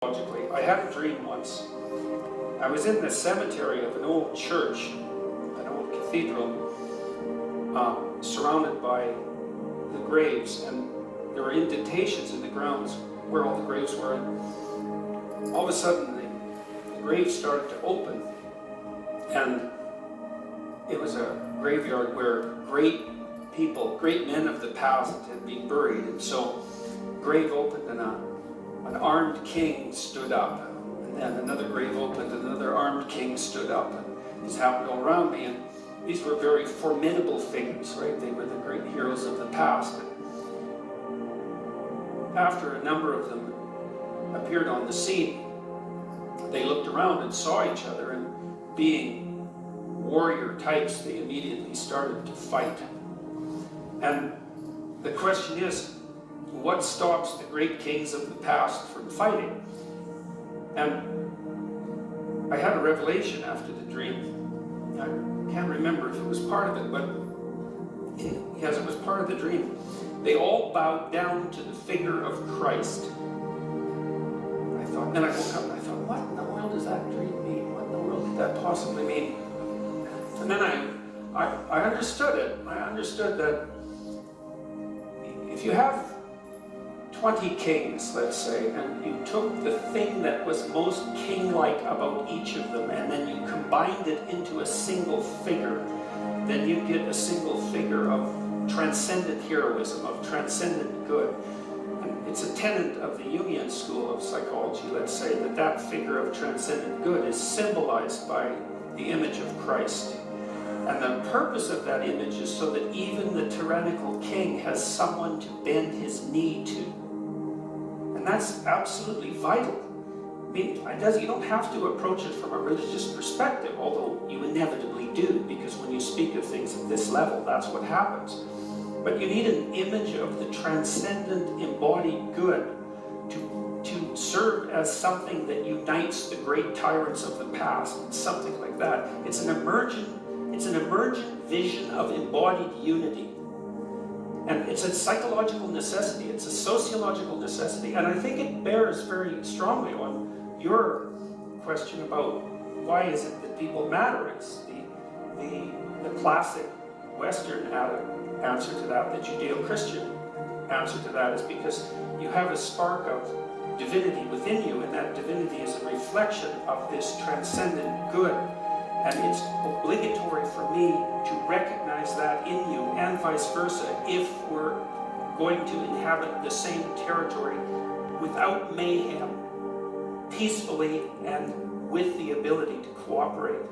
Logically, I had a dream once. I was in the cemetery of an old church, an old cathedral, surrounded by the graves, and there were indentations in the grounds where all the graves were. And all of a sudden, the graves started to open, and it was a graveyard where great people, great men of the past had been buried. And so, grave opened, and an armed king stood up, and then another grave opened, and another armed king stood up, and this happened all around me. And these were very formidable figures, right? They were the great heroes of the past. And after a number of them appeared on the scene, they looked around and saw each other, and being warrior types, they immediately started to fight. And the question is, what stops the great kings of the past from fighting? And I had a revelation after the dream. I can't remember if it was part of it, but yes, it was part of the dream. They all bowed down to the figure of Christ. I thought, then I woke up and I thought, what in the world does that dream mean? What in the world did that possibly mean? And then I understood it. I understood that if you have 20 kings, let's say, and you took the thing that was most king-like about each of them, and then you combined it into a single figure, then you get a single figure of transcendent heroism, of transcendent good. And it's a tenet of the Jungian school of psychology, let's say, that figure of transcendent good is symbolized by the image of Christ. And the purpose of that image is so that even the tyrannical king has someone to bend his knee to. And that's absolutely vital. I mean, you don't have to approach it from a religious perspective, although you inevitably do, because when you speak of things at this level, that's what happens. But you need an image of the transcendent embodied good to serve as something that unites the great tyrants of the past, something like that. It's an emergent vision of embodied unity. And it's a psychological necessity, it's a sociological necessity, and I think it bears very strongly on your question about why is it that people matter. It's the classic Western answer to that, the Judeo-Christian answer to that, is because you have a spark of divinity within you, and that divinity is a reflection of this transcendent good. And it's obligatory for me to recognize that in you, and vice versa, if we're going to inhabit the same territory without mayhem, peacefully and with the ability to cooperate.